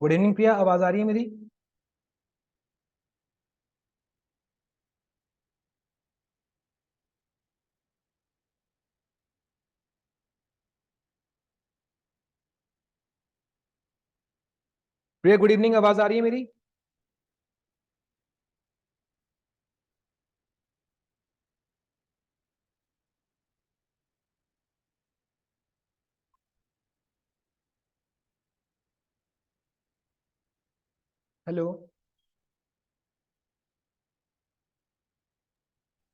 Good evening प्रिया, आवाज आ रही है मेरी? प्रिया गुड इवनिंग, आवाज आ रही है मेरी? हेलो।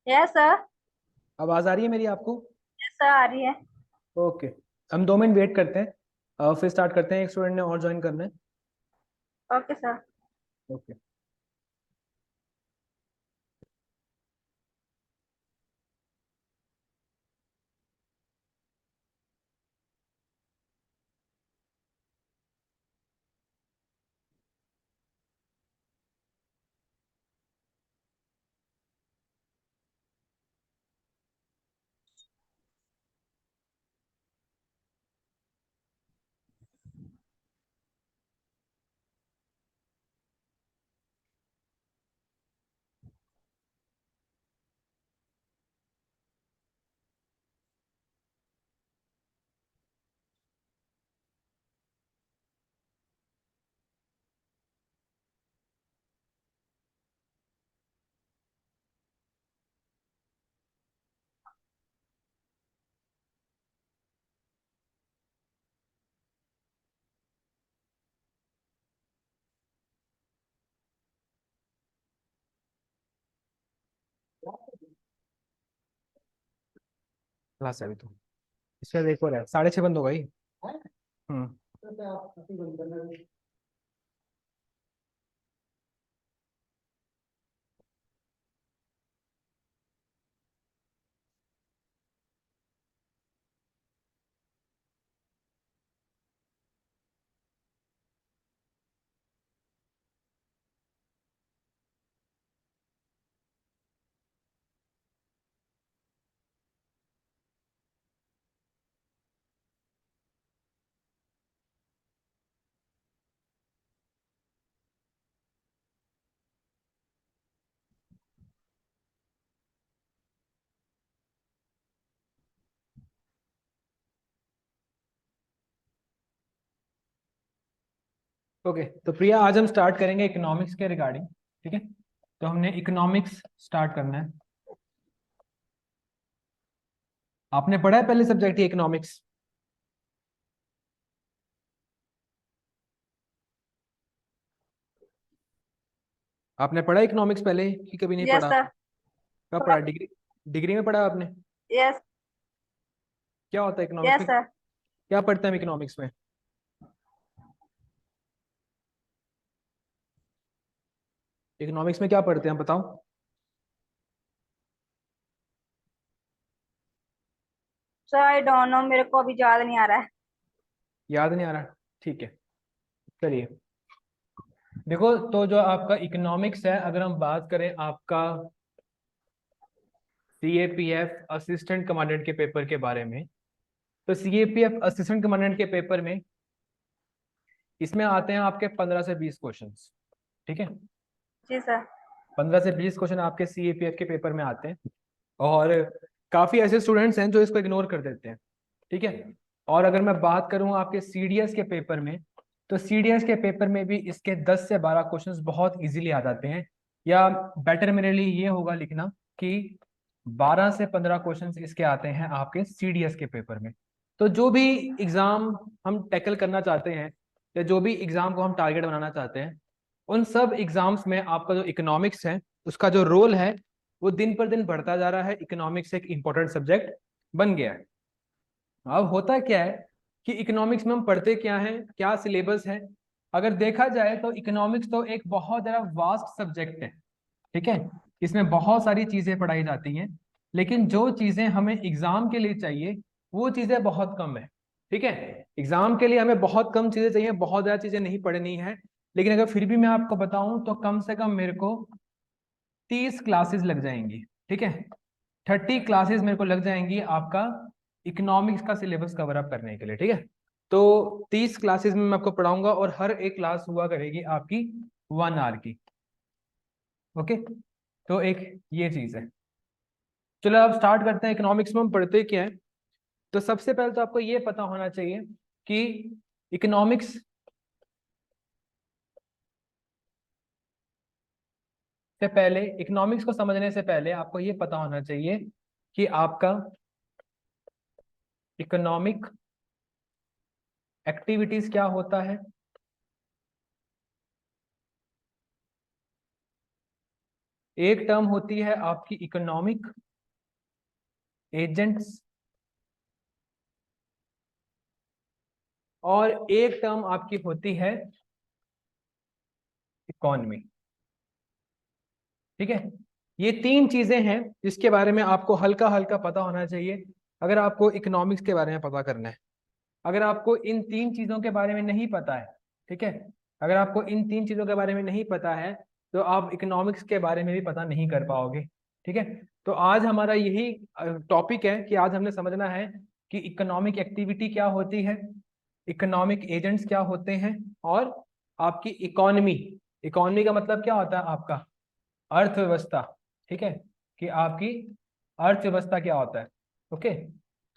Yes sir. आवाज आ रही है मेरी आपको? यस सर, आ रही है। ओके। हम 2 मिनट वेट करते हैं, फिर स्टार्ट करते हैं। एक स्टूडेंट ने और ज्वाइन करना है। Okay sir. ओके। क्लास है अभी तो। इसका देखो रहा है, 6:30 बंद होगा ही। हम्म। ओके, तो प्रिया आज हम स्टार्ट करेंगे इकोनॉमिक्स के रिगार्डिंग। ठीक है, तो हमने इकोनॉमिक्स स्टार्ट करना है। आपने पढ़ा है पहले सब्जेक्ट ही इकोनॉमिक्स? आपने पढ़ा इकोनॉमिक्स पहले कि कभी नहीं यस पढ़ा? सर। कब थोड़ा। पढ़ा? डिग्री डिग्री में पढ़ा आपने? यस। क्या होता है इकोनॉमिक्स यस में? सर। क्या पढ़ते हैं हम इकोनॉमिक्स में? इकोनॉमिक्स में क्या पढ़ते हैं हम, बताओ। सर आई डोंट नो, मेरे को अभी याद नहीं आ रहा है। याद नहीं आ रहा? ठीक है, चलिए। देखो, तो जो आपका इकोनॉमिक्स है, अगर हम बात करें आपका सीएपीएफ असिस्टेंट कमांडेंट के पेपर के बारे में, तो सीएपीएफ असिस्टेंट कमांडेंट के पेपर में इसमें आते हैं आपके 15 से 20 क्वेश्चंस। ठीक है, जी सर। 15 से 20 क्वेश्चन आपके सीएपीएफ के पेपर में आते हैं। और काफी ऐसे स्टूडेंट्स हैं जो इसको इग्नोर कर देते हैं। ठीक है, और अगर मैं बात करूं आपके सीडीएस के पेपर में, तो सीडीएस के पेपर में भी इसके 10 से 12 क्वेश्चंस बहुत इजीली आ जाते हैं। या बेटर मेरे लिए ये होगा लिखना कि 12 से 15 क्वेश्चंस इसके आते हैं आपके सीडीएस के पेपर में। तो जो भी एग्जाम हम टैकल करना चाहते हैं, या जो भी एग्जाम को हम टारगेट बनाना चाहते हैं, उन सब एग्जाम्स में आपका जो इकोनॉमिक्स है उसका जो रोल है वो दिन पर दिन बढ़ता जा रहा है। इकोनॉमिक्स एक इंपॉर्टेंट सब्जेक्ट बन गया है। अब होता क्या है कि इकोनॉमिक्स में हम पढ़ते क्या है, क्या सिलेबस है? अगर देखा जाए तो इकोनॉमिक्स तो एक बहुत ज़्यादा वास्ट सब्जेक्ट है। ठीक है, इसमें बहुत सारी चीजें पढ़ाई जाती हैं, लेकिन जो चीजें हमें एग्जाम के लिए चाहिए वो चीजें बहुत कम है। ठीक है, एग्जाम के लिए हमें बहुत कम चीजें चाहिए, बहुत ज्यादा चीजें नहीं पढ़नी है। लेकिन अगर फिर भी मैं आपको बताऊं तो कम से कम मेरे को 30 क्लासेस लग जाएंगी। ठीक है, 30 क्लासेस मेरे को लग जाएंगी आपका इकोनॉमिक्स का सिलेबस कवर अप करने के लिए। ठीक है, तो 30 क्लासेस में मैं आपको पढ़ाऊंगा और हर एक क्लास हुआ करेगी आपकी 1 आवर की। ओके, तो एक ये चीज है। चलो अब स्टार्ट करते हैं। इकोनॉमिक्स में हम पढ़ते क्या है? तो सबसे पहले तो आपको ये पता होना चाहिए कि इकोनॉमिक्स से पहले, इकोनॉमिक्स को समझने से पहले आपको ये पता होना चाहिए कि आपका इकोनॉमिक एक्टिविटीज क्या होता है। एक टर्म होती है आपकी इकोनॉमिक एजेंट्स, और एक टर्म आपकी होती है इकोनॉमी। ठीक है, ये तीन चीजें हैं जिसके बारे में आपको हल्का हल्का पता होना चाहिए अगर आपको इकोनॉमिक्स के बारे में पता करना है। अगर आपको इन तीन चीजों के बारे में नहीं पता है, ठीक है, अगर आपको इन तीन चीजों के बारे में नहीं पता है तो आप इकोनॉमिक्स के बारे में भी पता नहीं कर पाओगे। ठीक है, तो आज हमारा यही टॉपिक है कि आज हमने समझना है कि इकोनॉमिक एक्टिविटी क्या होती है, इकोनॉमिक एजेंट्स क्या होते हैं, और आपकी इकोनॉमी। इकोनॉमी का मतलब क्या होता है? आपका अर्थव्यवस्था। ठीक है, कि आपकी अर्थव्यवस्था क्या होता है। ओके,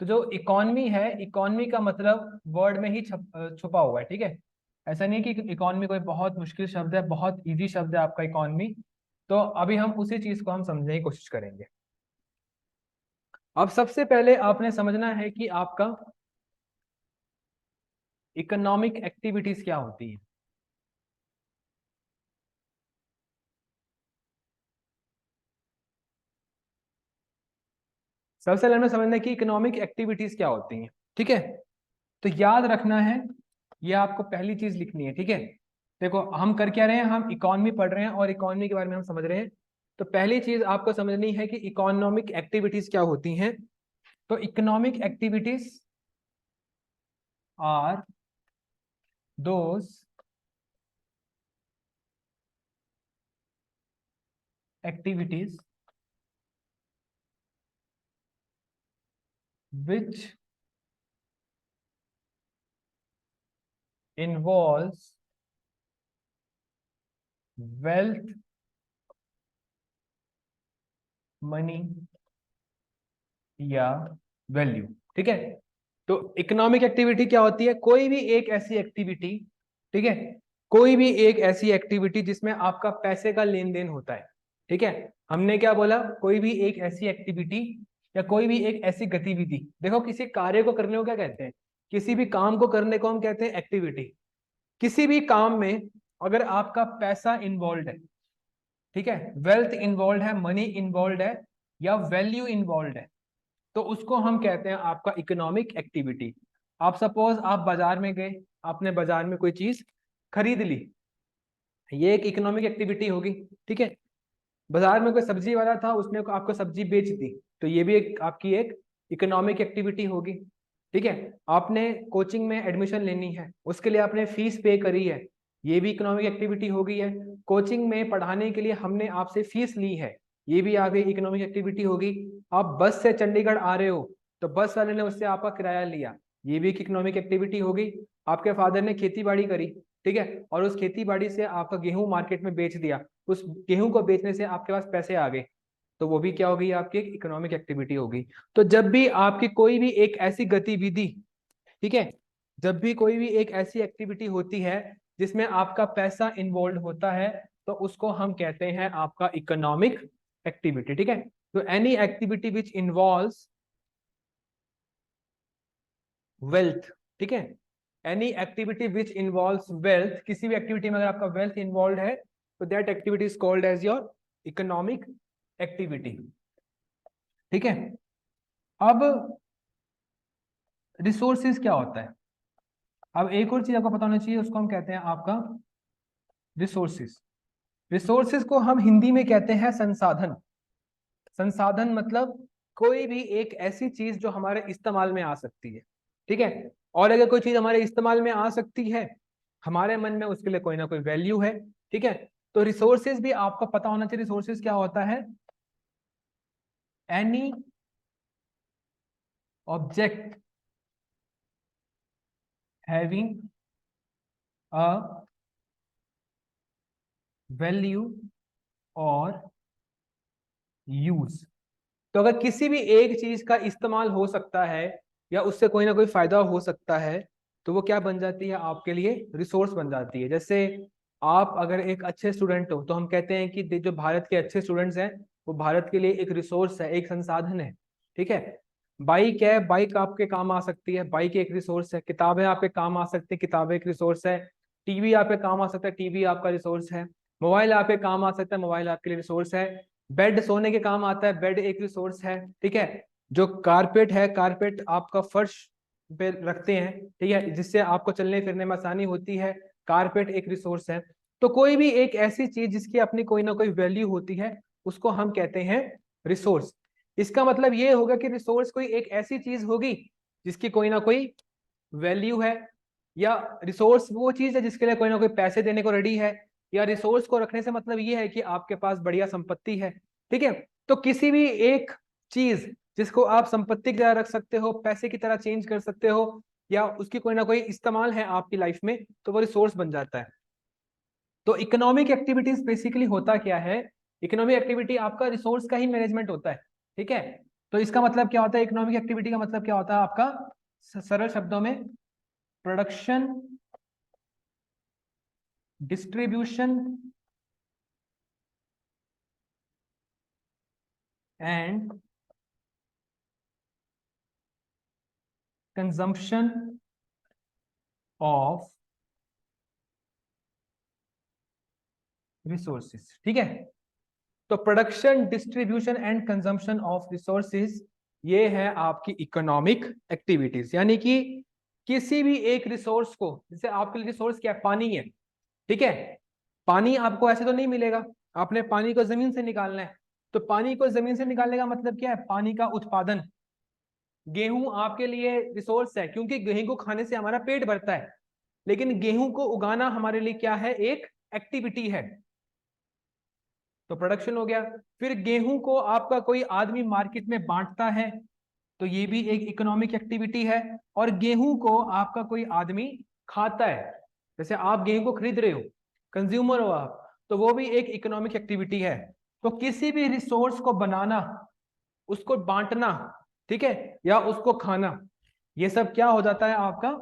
तो जो इकोनॉमी है, इकोनॉमी का मतलब वर्ड में ही छुपा हुआ है। ठीक है, ऐसा नहीं कि इकोनॉमी कोई बहुत मुश्किल शब्द है, बहुत इजी शब्द है आपका इकोनॉमी। तो अभी हम उसी चीज को हम समझने की कोशिश करेंगे। अब सबसे पहले आपने समझना है कि आपका इकोनॉमिक एक्टिविटीज क्या होती है। सबसे पहले हमें समझना है कि इकोनॉमिक एक्टिविटीज क्या होती हैं। ठीक है, तो याद रखना है, ये आपको पहली चीज लिखनी है। ठीक है, देखो हम कर क्या रहे हैं, हम इकोनॉमी पढ़ रहे हैं और इकोनॉमी के बारे में हम समझ रहे हैं। तो पहली चीज आपको समझनी है कि इकोनॉमिक एक्टिविटीज क्या होती हैं। तो economic activities are those activities which involves wealth, money या वैल्यू। ठीक है, तो इकोनॉमिक एक्टिविटी क्या होती है? कोई भी एक ऐसी एक्टिविटी, ठीक है, कोई भी एक ऐसी एक्टिविटी जिसमें आपका पैसे का लेन देन होता है। ठीक है, हमने क्या बोला? कोई भी एक ऐसी एक्टिविटी या कोई भी एक ऐसी गतिविधि। देखो, किसी कार्य को करने को क्या कहते हैं? किसी भी काम को करने को हम कहते हैं एक्टिविटी। किसी भी काम में अगर आपका पैसा इन्वॉल्व है, ठीक है, वेल्थ इन्वॉल्व है, मनी इन्वॉल्व है, या वैल्यू इन्वॉल्व है, तो उसको हम कहते हैं आपका इकोनॉमिक एक्टिविटी। आप सपोज आप बाजार में गए, आपने बाजार में कोई चीज खरीद ली, ये एक इकोनॉमिक एक्टिविटी होगी। ठीक है, बाजार में कोई सब्जी वाला था, उसने आपको सब्जी बेच दी, तो ये भी एक आपकी एक इकोनॉमिक एक्टिविटी होगी। ठीक है, आपने कोचिंग में एडमिशन लेनी है, उसके लिए आपने फीस पे करी है, ये भी इकोनॉमिक एक्टिविटी हो गई है। कोचिंग में पढ़ाने के लिए हमने आपसे फीस ली है, ये भी आपकी इकोनॉमिक एक्टिविटी होगी। आप बस से चंडीगढ़ आ रहे हो, तो बस वाले ने उससे आपका किराया लिया, ये भी एक इकोनॉमिक एक्टिविटी होगी। आपके फादर ने खेती बाड़ी करी, ठीक है, और उस खेती बाड़ी से आपका गेहूं मार्केट में बेच दिया, उस गेहूं को बेचने से आपके पास पैसे आ गए, तो वो भी क्या होगी? आपकी एक इकोनॉमिक एक्टिविटी होगी। तो जब भी आपकी कोई भी एक ऐसी गतिविधि, ठीक है, जब भी कोई भी एक ऐसी एक्टिविटी होती है जिसमें आपका पैसा इन्वॉल्व होता है, तो उसको हम कहते हैं आपका इकोनॉमिक एक्टिविटी। ठीक है, तो any activity which involves wealth, ठीक है, any activity which involves wealth, किसी भी एक्टिविटी में अगर आपका वेल्थ इन्वॉल्व है तो that activity is called as your economic activity. ठीक है, अब रिसोर्सेज क्या होता है? अब एक और चीज आपको पता होना चाहिए, उसको हम कहते हैं आपका रिसोर्सेज। रिसोर्सेज को हम हिंदी में कहते हैं संसाधन। संसाधन मतलब कोई भी एक ऐसी चीज जो हमारे इस्तेमाल में आ सकती है। ठीक है, और अगर कोई चीज हमारे इस्तेमाल में आ सकती है, हमारे मन में उसके लिए कोई ना कोई वैल्यू है। ठीक है, तो रिसोर्सेज भी आपको पता होना चाहिए। रिसोर्सेज क्या होता है? Any object having a value और यूज। तो अगर किसी भी एक चीज का इस्तेमाल हो सकता है या उससे कोई ना कोई फायदा हो सकता है, तो वो क्या बन जाती है आपके लिए? रिसोर्स बन जाती है। जैसे आप अगर एक अच्छे स्टूडेंट हो तो हम कहते हैं कि जो भारत के अच्छे स्टूडेंट्स हैं वो भारत के लिए एक रिसोर्स है, एक संसाधन है। ठीक है। बाइक है, बाइक आपके काम आ सकती है, बाइक एक रिसोर्स है। किताबें आपके काम आ सकती है, किताबें एक रिसोर्स है। टीवी आपके काम आ सकता है, टीवी आपका रिसोर्स है। मोबाइल आपके काम आ सकता है, मोबाइल आपके लिए रिसोर्स है। बेड सोने के काम आता है, बेड एक रिसोर्स है। ठीक है। जो कारपेट है, कारपेट आपका फर्श पे रखते हैं, ठीक है, जिससे आपको चलने फिरने में आसानी होती है, कारपेट एक रिसोर्स है। तो कोई भी एक ऐसी चीज जिसकी अपनी कोई ना कोई वैल्यू होती है उसको हम कहते हैं रिसोर्स। इसका मतलब ये होगा कि रिसोर्स कोई एक ऐसी चीज होगी जिसकी कोई ना कोई वैल्यू है, या रिसोर्स वो चीज है जिसके लिए कोई ना कोई पैसे देने को रेडी है, या रिसोर्स को रखने से मतलब ये है कि आपके पास बढ़िया संपत्ति है। ठीक है। तो किसी भी एक चीज जिसको आप संपत्ति की तरह रख सकते हो, पैसे की तरह चेंज कर सकते हो, या उसकी कोई ना कोई इस्तेमाल है आपकी लाइफ में, तो वो रिसोर्स बन जाता है। तो इकोनॉमिक एक्टिविटीज बेसिकली होता क्या है? इकोनॉमिक एक्टिविटी आपका रिसोर्स का ही मैनेजमेंट होता है। ठीक है। तो इसका मतलब क्या होता है? इकोनॉमिक एक्टिविटी का मतलब क्या होता है आपका? सरल शब्दों में, production, distribution and consumption of resources. ठीक है। तो production, distribution and consumption of resources, ये है आपकी इकोनॉमिक एक्टिविटीज। यानी कि किसी भी एक रिसोर्स को, जैसे आपके लिए रिसोर्स क्या है? पानी है। ठीक है। पानी आपको ऐसे तो नहीं मिलेगा, आपने पानी को जमीन से निकालना है। तो पानी को जमीन से निकालने का मतलब क्या है? पानी का उत्पादन। गेहूं आपके लिए रिसोर्स है, क्योंकि गेहूं को खाने से हमारा पेट भरता है। लेकिन गेहूं को उगाना हमारे लिए क्या है? एक एक्टिविटी है। तो प्रोडक्शन हो गया। फिर गेहूं को आपका कोई आदमी मार्केट में बांटता है, तो ये भी एक इकोनॉमिक एक्टिविटी है। और गेहूं को आपका कोई आदमी खाता है, जैसे आप गेहूं को खरीद रहे हो, कंज्यूमर हो आप, तो वो भी एक इकोनॉमिक एक्टिविटी है। तो किसी भी रिसोर्स को बनाना, उसको बांटना, ठीक है, या उसको खाना, ये सब क्या हो जाता है आपका?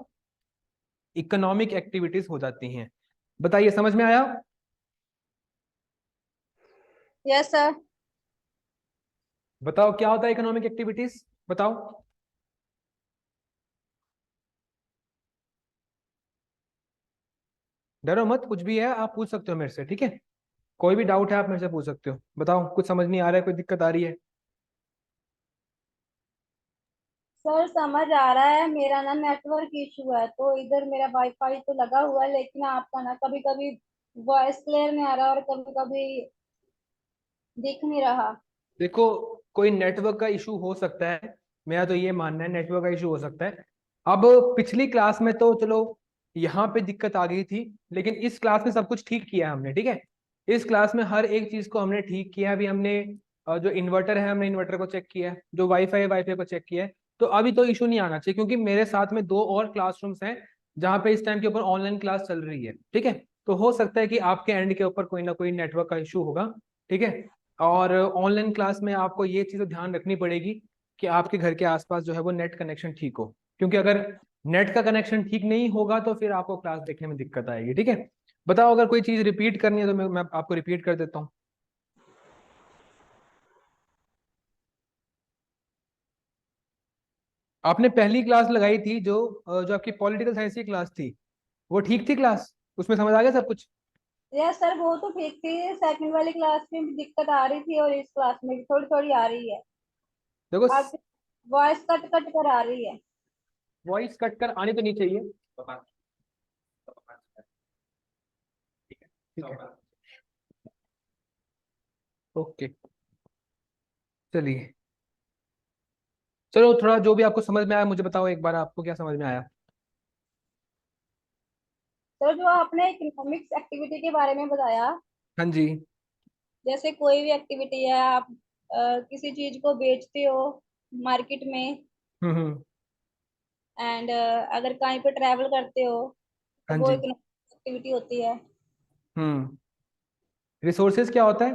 इकोनॉमिक एक्टिविटीज हो जाती हैं। बताइए, समझ में आया? Yes sir. बताओ क्या होता है इकोनॉमिक एक्टिविटीज, बताओ। डरो मत, कुछ भी है आप पूछ सकते हो मेरे से। ठीक है। कोई भी डाउट है आप मेरे से पूछ सकते हो। बताओ, कुछ समझ नहीं आ रहा है, कोई दिक्कत आ रही है? सर समझ आ रहा है, मेरा ना नेटवर्क इशू है, तो इधर मेरा वाईफाई तो लगा हुआ है, लेकिन आपका ना कभी कभी वॉइस क्लियर नहीं आ रहा और कभी कभी दिख नहीं रहा। देखो, कोई नेटवर्क का इशू हो सकता है, मेरा तो ये मानना है नेटवर्क का इशू हो सकता है। अब पिछली क्लास में तो चलो यहाँ पे दिक्कत आ गई थी, लेकिन इस क्लास में सब कुछ ठीक किया है हमने। ठीक है। इस क्लास में हर एक चीज को हमने ठीक किया है। अभी हमने जो इन्वर्टर है, हमने इन्वर्टर को चेक किया है, जो वाईफाई है वाईफाई को चेक किया है। तो अभी तो इशू नहीं आना चाहिए, क्योंकि मेरे साथ में दो और क्लासरूम्स हैं जहाँ पे इस टाइम के ऊपर ऑनलाइन क्लास चल रही है। ठीक है। तो हो सकता है कि आपके एंड के ऊपर कोई ना कोई नेटवर्क का इशू होगा। ठीक है। और ऑनलाइन क्लास में आपको ये चीज़ ध्यान रखनी पड़ेगी कि आपके घर के आसपास जो है वो नेट कनेक्शन ठीक हो, क्योंकि अगर नेट का कनेक्शन ठीक नहीं होगा तो फिर आपको क्लास देखने में दिक्कत आएगी। ठीक है। बताओ, अगर कोई चीज़ रिपीट करनी है तो मैं आपको रिपीट कर देता हूँ। आपने पहली क्लास लगाई थी जो आपकी पॉलिटिकल साइंस की क्लास थी, वो ठीक थी क्लास? उसमें समझ आ गया सब कुछ? यस सर, वो तो ठीक थी। सेकंड वाली क्लास में भी दिक्कत आ रही थी और इस क्लास में भी थोड़ी थोड़ी आ रही है। देखो, आपकी वॉइस कट कट कर आ रही है। वॉइस कट कर आनी तो नहीं चाहिए। ठीक है। ओके, चलिए। चलो, थोड़ा जो भी आपको समझ में आया मुझे बताओ एक बार, आपको क्या समझ में आया? सर जो आपने इकोनॉमिक्स एक्टिविटी के बारे में बताया, हाँ जी। जैसे कोई भी एक्टिविटी है, आप किसी चीज को बेचते हो मार्केट में, हम्म। एंड अगर कहीं पे ट्रैवल करते हो तो हाँ वो जी। इकोनॉमिक एक्टिविटी होती है। हम्म। रिसोर्सेज क्या होता है?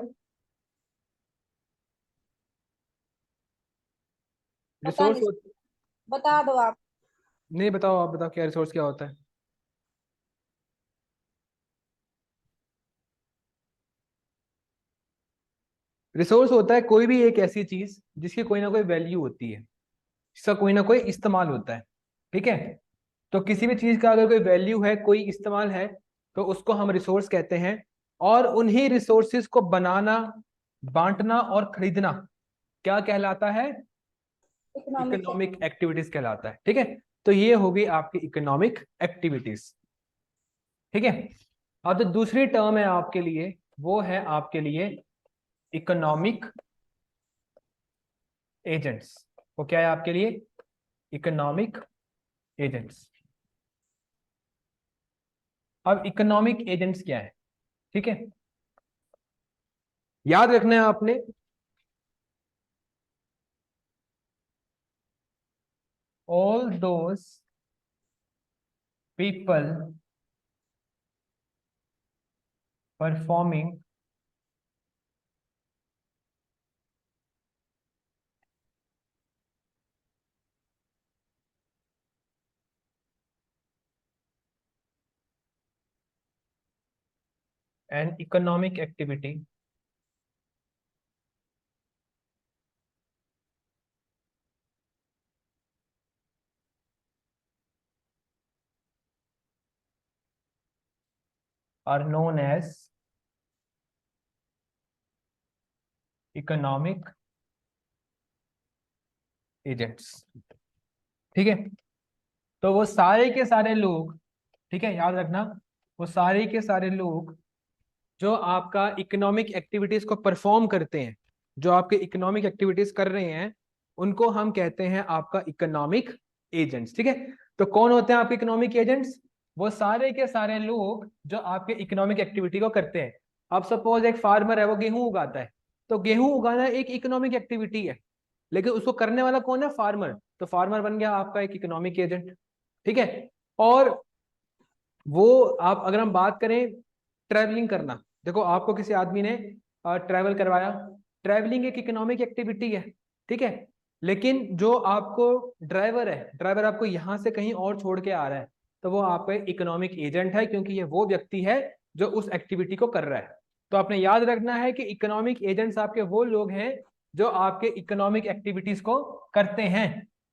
पता रिसोर्स नहीं, बता दो आप। नहीं, बताओ, आप बताओ क्या रिसोर्स क्या होता है? रिसोर्स होता है कोई भी एक ऐसी चीज जिसकी कोई ना कोई वैल्यू होती है, जिसका कोई ना कोई इस्तेमाल होता है। ठीक है। तो किसी भी चीज का अगर कोई वैल्यू है, कोई इस्तेमाल है, तो उसको हम रिसोर्स कहते हैं। और उन्हीं रिसोर्सेज को बनाना, बांटना और खरीदना क्या कहलाता है? इकोनॉमिक्स। इकोनॉमिक एक्टिविटीज कहलाता है। ठीक है। तो ये होगी आपकी इकोनॉमिक एक्टिविटीज। ठीक है। अब जो दूसरी टर्म है आपके लिए, वो है आपके लिए इकोनॉमिक एजेंट्स। वो क्या है आपके लिए? Economic agents. अब इकोनॉमिक एजेंट्स क्या है? ठीक है। याद रखना है आपने, all those people performing an economic activity are known as economic agents। ठीक है। तो वो सारे के सारे लोग, ठीक है, याद रखना, वो सारे के सारे लोग जो आपका इकोनॉमिक एक्टिविटीज को परफॉर्म करते हैं, जो आपके इकोनॉमिक एक्टिविटीज कर रहे हैं, उनको हम कहते हैं आपका इकोनॉमिक एजेंट्स। ठीक है। तो कौन होते हैं आपके इकोनॉमिक एजेंट्स? वो सारे के सारे लोग जो आपके इकोनॉमिक एक्टिविटी को करते हैं। अब सपोज एक फार्मर है, वो गेहूं उगाता है, तो गेहूं उगाना एक इकोनॉमिक एक्टिविटी है, लेकिन उसको करने वाला कौन है? फार्मर। तो फार्मर बन गया आपका एक इकोनॉमिक एजेंट। ठीक है। और वो आप, अगर हम बात करें ट्रैवलिंग करना, देखो आपको किसी आदमी ने ट्रैवल करवाया, ट्रैवलिंग एक इकोनॉमिक एक्टिविटी है। ठीक है। लेकिन जो आपको ड्राइवर है, ड्राइवर आपको यहां से कहीं और छोड़ के आ रहा है, तो वो आपका इकोनॉमिक एजेंट है, क्योंकि ये वो व्यक्ति है जो उस एक्टिविटी को कर रहा है। तो आपने याद रखना है कि इकोनॉमिक एजेंट्स आपके वो लोग हैं जो आपके इकोनॉमिक एक्टिविटीज को करते हैं।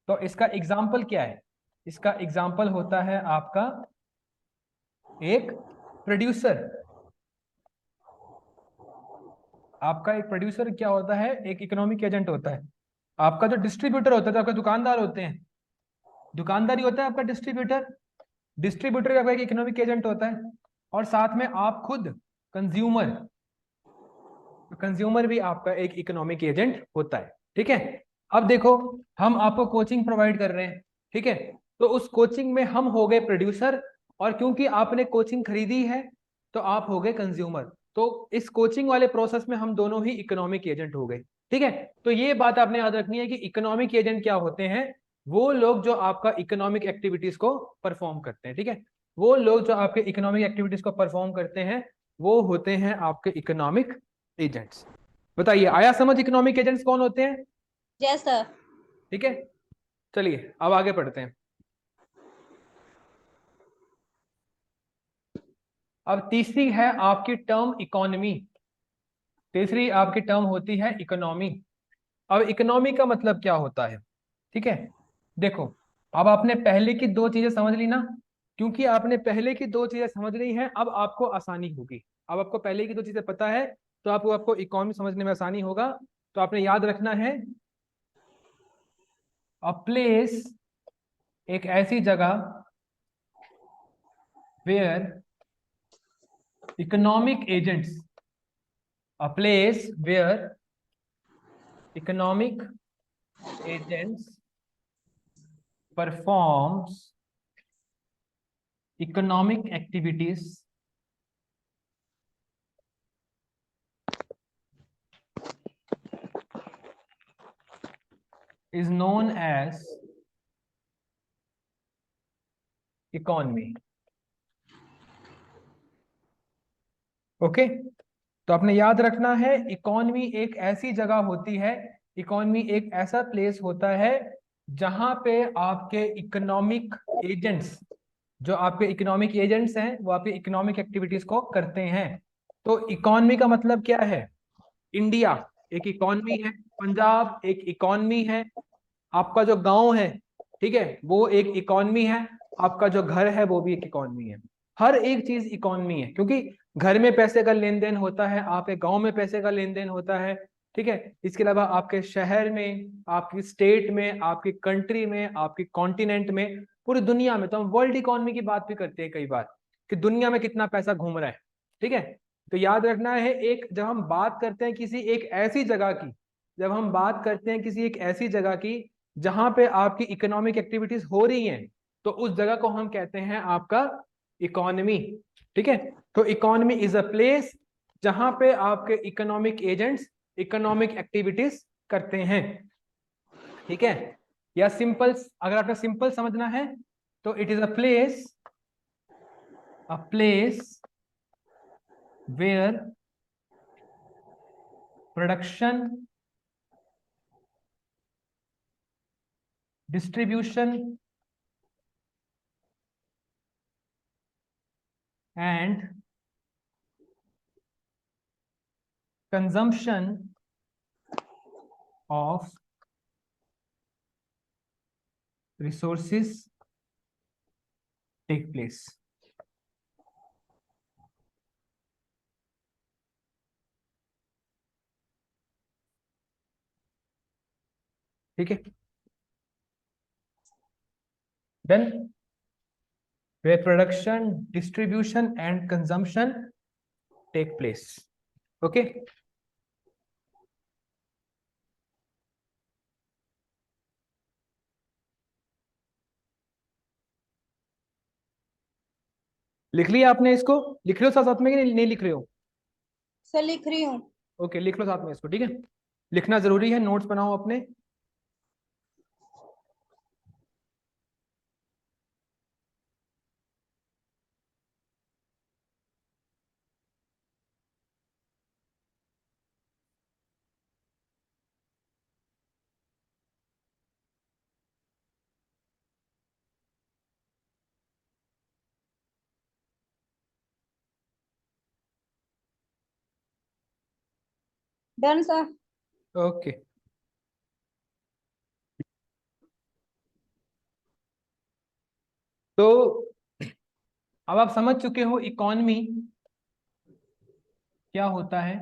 तो इसका एग्जाम्पल क्या है? इसका एग्जाम्पल होता है आपका एक प्रोड्यूसर। आपका एक प्रोड्यूसर क्या होता है? एक इकोनॉमिक एजेंट होता है। आपका जो डिस्ट्रीब्यूटर होता है, तो आपके दुकानदार होते हैं, दुकानदार ही होता है आपका डिस्ट्रीब्यूटर। डिस्ट्रीब्यूटर आपका एक इकोनॉमिक एजेंट होता है। और साथ में आप खुद कंज्यूमर, कंज्यूमर भी आपका एक इकोनॉमिक एजेंट होता है। ठीक है। अब देखो, हम आपको कोचिंग प्रोवाइड कर रहे हैं, ठीक है, तो उस कोचिंग में हम हो गए प्रोड्यूसर, और क्योंकि आपने कोचिंग खरीदी है, तो आप हो गए कंज्यूमर। तो इस कोचिंग वाले प्रोसेस में हम दोनों ही इकोनॉमिक एजेंट हो गए। ठीक है। तो ये बात आपने याद रखनी है कि इकोनॉमिक एजेंट क्या होते हैं? वो लोग जो आपका इकोनॉमिक एक्टिविटीज को परफॉर्म करते हैं। ठीक है। वो लोग जो आपके इकोनॉमिक एक्टिविटीज को परफॉर्म करते हैं, वो होते हैं आपके इकोनॉमिक एजेंट्स। बताइए, आया समझ इकोनॉमिक एजेंट्स कौन होते हैं? Yes sir. ठीक है। चलिए अब आगे पढ़ते हैं। अब तीसरी है आपकी टर्म इकोनॉमी। तीसरी आपकी टर्म होती है इकोनॉमी। अब इकोनॉमी का मतलब क्या होता है? ठीक है। देखो, अब आपने पहले की दो चीजें समझ ली ना, क्योंकि आपने पहले की दो चीजें समझ ली हैं, अब आपको आसानी होगी। अब आपको पहले की दो चीजें पता है, तो आपको आपको इकोनॉमी समझने में आसानी होगा। तो आपने याद रखना है, अ प्लेस, एक ऐसी जगह, where economic agents, a place where economic agents performs economic activities is known as economy. Okay, तो आपने याद रखना है इकोनॉमी एक ऐसी जगह होती है, इकोनॉमी एक ऐसा प्लेस होता है जहां पे आपके इकोनॉमिक एजेंट्स, जो आपके इकोनॉमिक एजेंट्स हैं वो आपकी इकोनॉमिक एक्टिविटीज को करते हैं। तो इकोनॉमी का मतलब क्या है? इंडिया एक इकोनॉमी है, पंजाब एक इकोनॉमी है, आपका जो गांव है, ठीक है, वो एक इकोनॉमी है, आपका जो घर है वो भी एक इकोनॉमी है। हर एक चीज इकोनॉमी है, क्योंकि घर में पैसे का लेन देन होता है, आपके गांव में पैसे का लेन देन होता है, ठीक है। इसके अलावा आपके शहर में, आपकी स्टेट में, आपकी कंट्री में, आपकी कॉन्टिनेंट में, पूरी दुनिया में, तो हम वर्ल्ड इकोनॉमी की बात भी करते हैं कई बार कि दुनिया में कितना पैसा घूम रहा है, ठीक है। तो याद रखना है, एक जब हम बात करते हैं किसी एक ऐसी जगह की, जब हम बात करते हैं किसी एक ऐसी जगह की जहां पे आपकी इकोनॉमिक एक्टिविटीज हो रही हैं, तो उस जगह को हम कहते हैं आपका इकोनॉमी, ठीक है। तो इकोनॉमी इज अ प्लेस जहां पे आपके इकोनॉमिक एजेंट्स इकोनॉमिक एक्टिविटीज करते हैं, ठीक है। या सिंपल, अगर आपने सिंपल समझना है तो it is a place where production, distribution and consumption of resources take place। ठीक है, then where production, distribution and consumption take place। ओके, लिख लिया आपने इसको? लिख रहे हो साथ साथ में कि नहीं लिख रहे हो? सर लिख रही हूँ। ओके, लिख लो साथ में इसको, ठीक है। लिखना जरूरी है, नोट्स बनाओ अपने। Done sir. ओके, तो अब आप समझ चुके हो इकोनॉमी क्या होता है।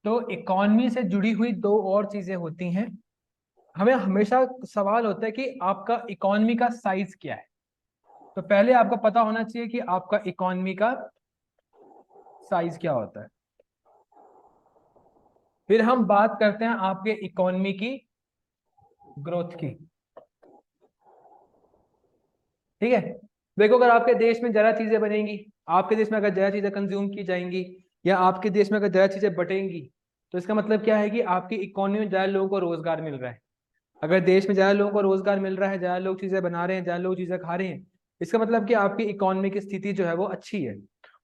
तो इकोनॉमी से जुड़ी हुई दो और चीजें होती हैं। हमें हमेशा सवाल होता है कि आपका इकोनॉमी का साइज क्या है। तो पहले आपको पता होना चाहिए कि आपका इकोनॉमी का साइज क्या होता है, फिर हम बात करते हैं आपके इकोनॉमी की ग्रोथ की, ठीक है। देखो, अगर आपके देश में जरा चीजें बनेंगी, आपके देश में अगर जरा चीजें कंज्यूम की जाएंगी, या आपके देश में अगर जरा चीजें बटेंगी, तो इसका मतलब क्या है कि आपकी इकोनॉमी में ज्यादा लोगों को रोजगार मिल रहा है। अगर देश में ज्यादा लोगों को रोजगार मिल रहा है, ज्यादा लोग चीजें बना रहे हैं, ज्यादा लोग चीजें खा रहे हैं, इसका मतलब कि आपकी इकोनॉमी की स्थिति जो है वो अच्छी है।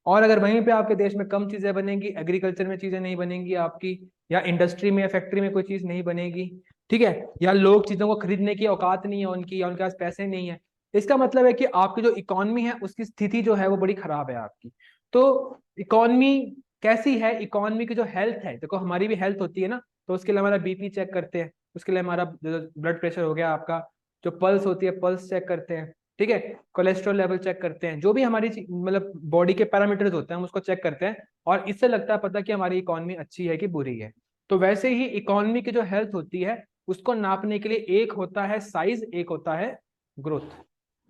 और अगर वहीं पे आपके देश में कम चीजें बनेंगी, एग्रीकल्चर में चीजें नहीं बनेंगी आपकी, या इंडस्ट्री में या फैक्ट्री में कोई चीज नहीं बनेगी, ठीक है, या लोग चीजों को खरीदने की औकात नहीं है उनकी, या उनके पास पैसे नहीं है, इसका मतलब है कि आपकी जो इकोनॉमी है उसकी स्थिति जो है वो बड़ी खराब है आपकी। तो इकोनॉमी कैसी है? इकोनॉमी की जो हेल्थ है, देखो हमारी भी हेल्थ होती है ना, तो उसके लिए हमारा बीपी चेक करते हैं, उसके लिए हमारा ब्लड प्रेशर हो गया आपका, जो पल्स होती है पल्स चेक करते हैं, ठीक है, कोलेस्ट्रॉल लेवल चेक करते हैं, जो भी हमारी मतलब बॉडी के पैरामीटर्स होते हैं हम उसको चेक करते हैं, और इससे लगता है पता कि हमारी इकोनॉमी अच्छी है कि बुरी है। तो वैसे ही इकोनॉमी की जो हेल्थ होती है उसको नापने के लिए एक होता है साइज, एक होता है ग्रोथ,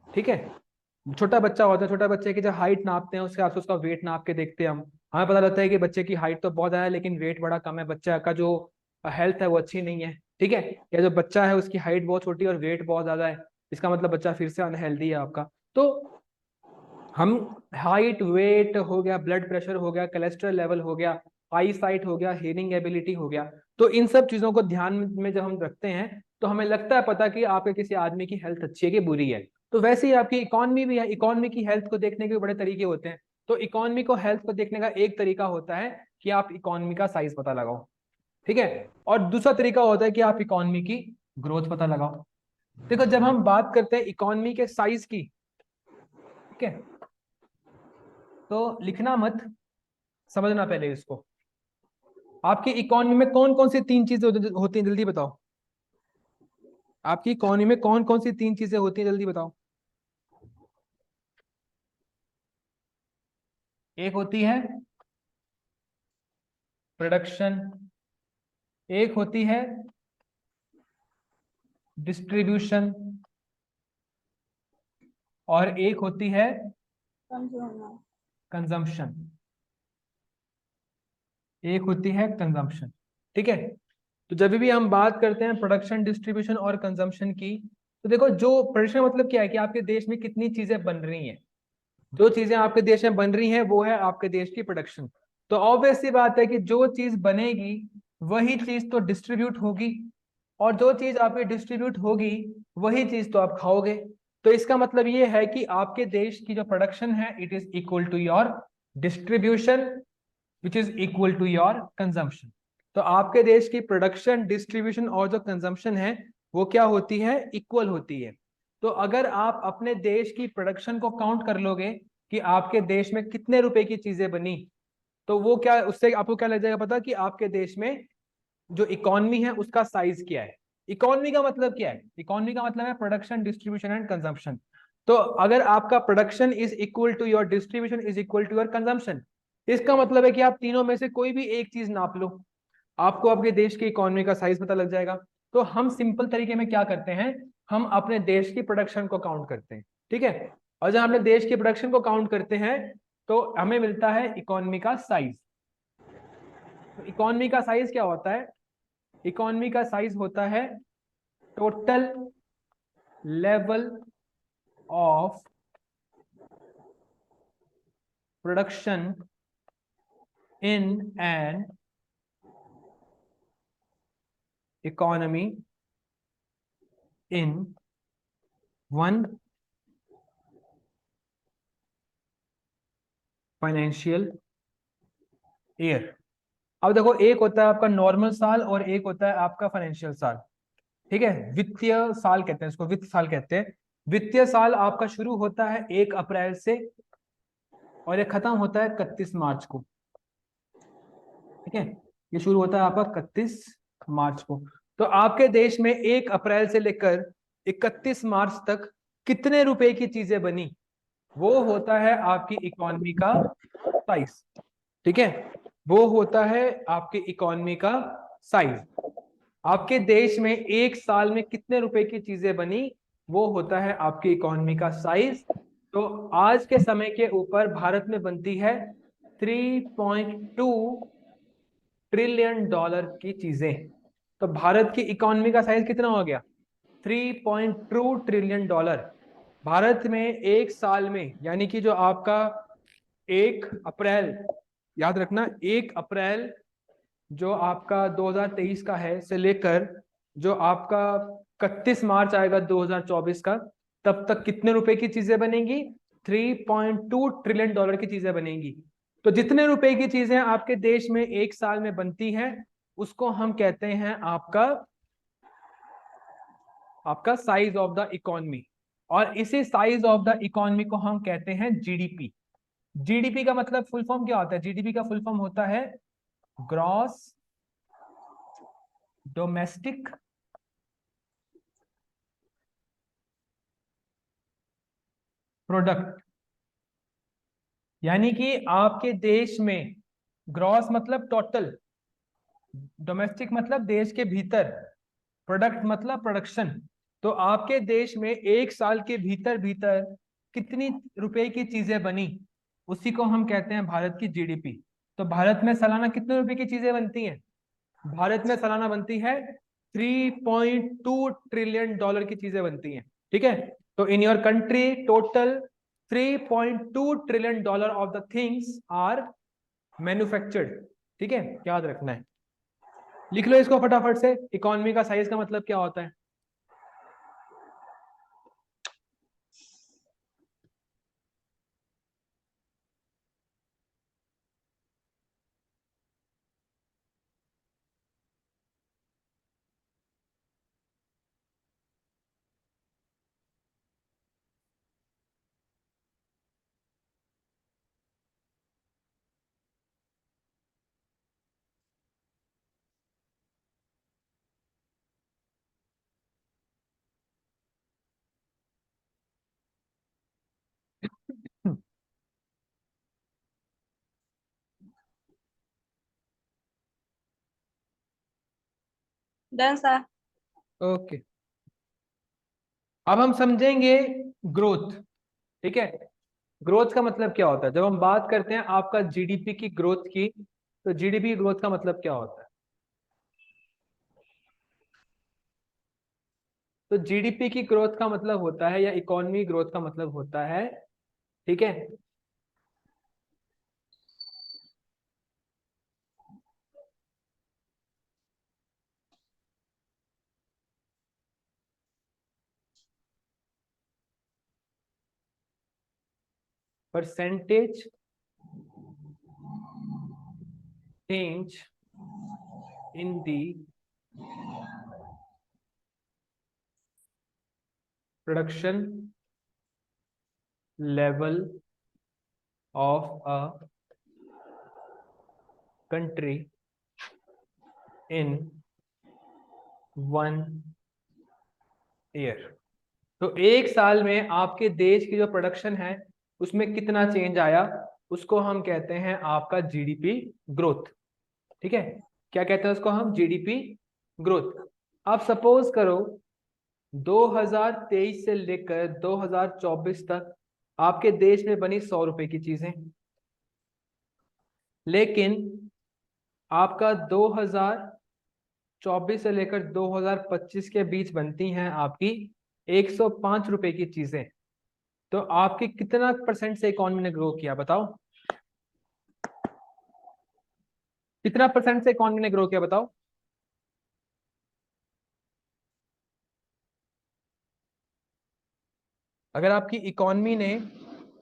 ठीक है। छोटा बच्चा होता है, छोटा बच्चे की जब हाइट नापते हैं उसके हिसाब से उसका वेट नाप के देखते हैं हम, हमें पता लगता है कि बच्चे की हाइट तो बहुत ज्यादा है लेकिन वेट बड़ा कम है, बच्चा का जो हेल्थ है वो अच्छी नहीं है, ठीक है। या जो बच्चा है उसकी हाइट बहुत छोटी है और वेट बहुत ज्यादा है, इसका मतलब बच्चा फिर से अनहेल्दी है आपका। तो हम हाइट, वेट हो गया, ब्लड प्रेशर हो गया, कोलेस्ट्रॉल लेवल हो गया, आई साइट हो गया, हियरिंग एबिलिटी हो गया, तो इन सब चीजों को ध्यान में जब हम रखते हैं तो हमें लगता है पता कि आपके किसी आदमी की हेल्थ अच्छी है कि बुरी है। तो वैसे ही आपकी इकोनॉमी भी है, इकोनॉमी की हेल्थ को देखने के बड़े तरीके होते हैं। तो इकोनॉमी को हेल्थ को देखने का एक तरीका होता है कि आप इकोनॉमी का साइज पता लगाओ, ठीक है। और दूसरा तरीका होता है कि आप इकोनॉमी की ग्रोथ पता लगाओ। देखो जब हम बात करते हैं इकोनॉमी के साइज की, ठीक है, तो लिखना मत, समझना पहले इसको। आपकी इकोनॉमी में कौन कौन सी तीन चीजें होती हैं, जल्दी बताओ। आपकी इकोनॉमी में कौन कौन सी तीन चीजें होती हैं, जल्दी बताओ। एक होती है प्रोडक्शन, एक होती है डिस्ट्रीब्यूशन, और एक होती है कंज्यूमर। कंजम्पशन। एक होती है कंजम्पशन, ठीक है। तो जब भी हम बात करते हैं प्रोडक्शन, डिस्ट्रीब्यूशन और कंजम्पशन की, तो देखो जो प्रोडक्शन मतलब क्या है कि आपके देश में कितनी चीजें बन रही हैं। जो चीजें आपके देश में बन रही हैं वो है आपके देश की प्रोडक्शन। तो ऑब्वियस सी बात है कि जो चीज बनेगी वही चीज तो डिस्ट्रीब्यूट होगी, और जो चीज आपकी डिस्ट्रीब्यूट होगी वही चीज तो आप खाओगे। तो इसका मतलब ये है कि आपके देश की जो प्रोडक्शन है it is equal to your distribution which is equal to your consumption. तो आपके देश की प्रोडक्शन, डिस्ट्रीब्यूशन और जो कंजम्पशन है वो क्या होती है, इक्वल होती है। तो अगर आप अपने देश की प्रोडक्शन को काउंट कर लोगे कि आपके देश में कितने रुपए की चीजें बनी, तो वो क्या, उससे आपको क्या लग जाएगा पता कि आपके देश में जो इकोनॉमी है उसका साइज क्या है। इकोनॉमी का मतलब क्या है, इकोनॉमी का मतलब है प्रोडक्शन, डिस्ट्रीब्यूशन एंड कंजम्पशन। तो अगर आपका production is equal to your distribution is equal to your consumption, इसका मतलब है कि आप तीनों में से कोई भी एक चीज नाप लो, आपको आपके देश की इकोनॉमी का साइज पता लग जाएगा। तो हम सिंपल तरीके में क्या करते हैं, हम अपने देश की प्रोडक्शन को काउंट करते हैं, ठीक है। और जब अपने देश की प्रोडक्शन को काउंट करते हैं तो हमें मिलता है इकोनॉमी का साइज। तो इकोनॉमी का साइज क्या होता है, इकोनॉमी का साइज होता है total level of production in an economy in one financial year. अब देखो एक होता है आपका नॉर्मल साल और एक होता है आपका फाइनेंशियल साल, ठीक है। वित्तीय साल कहते हैं इसको, वित्त साल कहते हैं। वित्तीय साल आपका शुरू होता है 1 अप्रैल से और ये खत्म होता है 31 मार्च को, ठीक है। ये शुरू होता है आपका 31 मार्च को। तो आपके देश में 1 अप्रैल से लेकर 31 मार्च तक कितने रुपए की चीजें बनी, वो होता है आपकी इकोनॉमी का साइज, ठीक है। वो होता है आपकी इकोनॉमी का साइज। आपके देश में एक साल में कितने रुपए की चीजें बनी, वो होता है आपकी इकोनॉमी का साइज। तो आज के समय के ऊपर भारत में बनती है 3.2 ट्रिलियन डॉलर की चीजें। तो भारत की इकोनॉमी का साइज कितना हो गया, 3.2 ट्रिलियन डॉलर। भारत में एक साल में, यानी कि जो आपका 1 अप्रैल, याद रखना 1 अप्रैल जो आपका 2023 का है से लेकर जो आपका 31 मार्च आएगा 2024 का, तब तक कितने रुपए की चीजें बनेंगी, 3.2 ट्रिलियन डॉलर की चीजें बनेंगी। तो जितने रुपए की चीजें आपके देश में एक साल में बनती हैं उसको हम कहते हैं आपका आपका साइज ऑफ द इकोनॉमी। और इसी साइज ऑफ द इकोनॉमी को हम कहते हैं जीडीपी। जीडीपी का मतलब फुल फॉर्म क्या होता है, जीडीपी का फुल फॉर्म होता है ग्रॉस डोमेस्टिक प्रोडक्ट। यानी कि आपके देश में ग्रॉस मतलब टोटल, डोमेस्टिक मतलब देश के भीतर, प्रोडक्ट मतलब प्रोडक्शन। तो आपके देश में एक साल के भीतर भीतर कितनी रुपए की चीजें बनी, उसी को हम कहते हैं भारत की जीडीपी। तो भारत में सालाना कितने रुपए की चीजें बनती हैं, भारत में सालाना बनती है 3.2 ट्रिलियन डॉलर की चीजें बनती हैं, ठीक है। तो in your country total 3.2 trillion dollar of the things are manufactured, ठीक है, याद रखना है। लिख लो इसको फटाफट से, इकोनॉमी का साइज का मतलब क्या होता है। Done sir. ओके, अब हम समझेंगे ग्रोथ। ठीक है, ग्रोथ का मतलब क्या होता है? जब हम बात करते हैं आपका जीडीपी की ग्रोथ की, तो जीडीपी ग्रोथ का मतलब क्या होता है? तो जीडीपी की ग्रोथ का मतलब होता है, या इकोनॉमी ग्रोथ का मतलब होता है, ठीक है, percentage change in the production level of a country in 1 year. तो एक साल में आपके देश की जो प्रोडक्शन है उसमें कितना चेंज आया, उसको हम कहते हैं आपका जीडीपी ग्रोथ। ठीक है, क्या कहते हैं उसको हम? GDP growth. आप सपोज करो 2023 से लेकर 2024 तक आपके देश में बनी 100 रुपए की चीजें, लेकिन आपका 2024 से लेकर 2025 के बीच बनती हैं आपकी 105 रुपए की चीजें। तो आपकी कितना परसेंट से इकोनॉमी ने ग्रो किया, बताओ? कितना परसेंट से इकोनॉमी ने ग्रो किया, बताओ? अगर आपकी इकोनॉमी ने,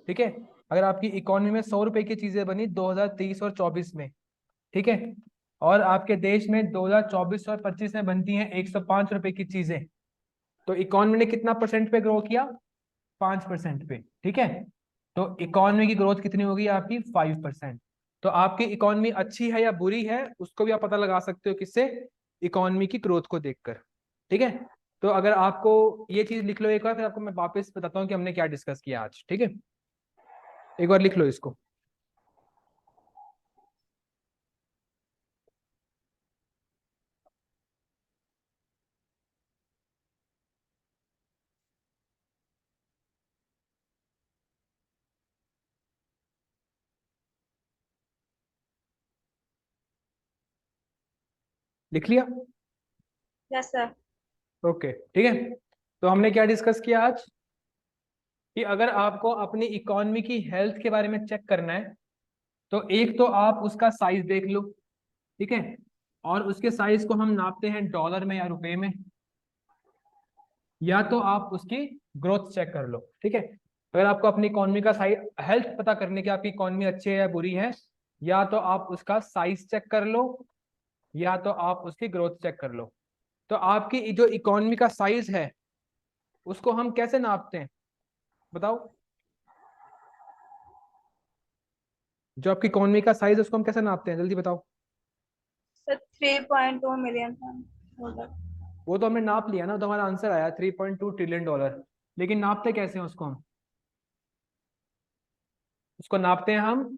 ठीक है, अगर आपकी इकोनॉमी में 100 रुपए की चीजें बनी 2023 और 24 में, ठीक है, और आपके देश में 2024 और 25 में बनती हैं 105 रुपए की चीजें, तो इकोनॉमी ने कितना परसेंट पे ग्रो किया? 5% पे। ठीक है, तो इकोनॉमी की ग्रोथ कितनी होगी आपकी? 5%। तो आपकी इकोनॉमी अच्छी है या बुरी है, उसको भी आप पता लगा सकते हो किससे? इकोनॉमी की ग्रोथ को देखकर। ठीक है, तो अगर आपको ये चीज लिख लो एक बार, फिर आपको मैं वापस बताता हूँ कि हमने क्या डिस्कस किया आज। ठीक है, एक बार लिख लो इसको। लिख लिया? Yes sir. ओके, ठीक है, तो हमने क्या डिस्कस किया आज? कि अगर आपको अपनी इकोनॉमी की हेल्थ के बारे में चेक करना है, तो एक तो आप उसका साइज देख लो, ठीक है, और उसके साइज को हम नापते हैं डॉलर में या रुपए में, या तो आप उसकी ग्रोथ चेक कर लो। ठीक है, अगर आपको अपनी इकोनॉमी का साइज, हेल्थ पता करने की आपकी इकोनॉमी अच्छी है या बुरी है, या तो आप उसका साइज चेक कर लो, या तो आप उसकी ग्रोथ चेक कर लो। तो आपकी जो इकोनॉमी का साइज है उसको हम कैसे नापते हैं, बताओ? जो आपकी इकोनॉमी का साइज है उसको हम कैसे नापते हैं, जल्दी बताओ? Sir 3.2 million dollar. वो तो हमने नाप लिया ना, तो हमारा आंसर आया $3.2 ट्रिलियन। लेकिन नापते कैसे हैं उसको हम? उसको नापते हैं हम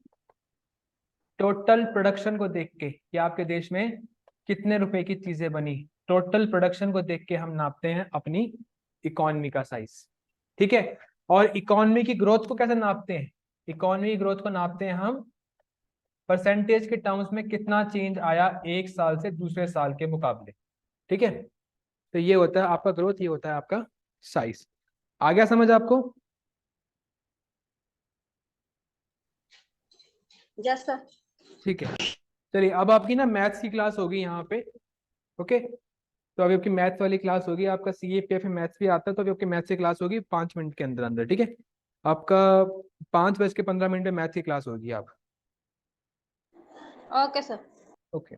टोटल प्रोडक्शन को देख के, कि आपके देश में कितने रुपए की चीजें बनी। टोटल प्रोडक्शन को देख के हम नापते हैं अपनी इकोनॉमी का साइज। ठीक है, और इकोनॉमी की ग्रोथ को कैसे नापते हैं? इकोनॉमी की ग्रोथ को नापते हैं हम परसेंटेज के टर्म्स में, कितना चेंज आया एक साल से दूसरे साल के मुकाबले। ठीक है, तो ये होता है आपका ग्रोथ, ये होता है आपका साइज। आ गया समझ आपको? Yes sir. ठीक है, चलिए अब आपकी ना मैथ्स की क्लास होगी यहाँ पे। ओके, तो अभी आपकी मैथ्स वाली क्लास होगी, आपका CAPF में मैथ्स भी आता है, तो अभी आपकी मैथ्स की क्लास होगी 5 मिनट के अंदर अंदर। ठीक है, आपका 5:15 में मैथ्स की क्लास होगी आप। Okay sir. ओके।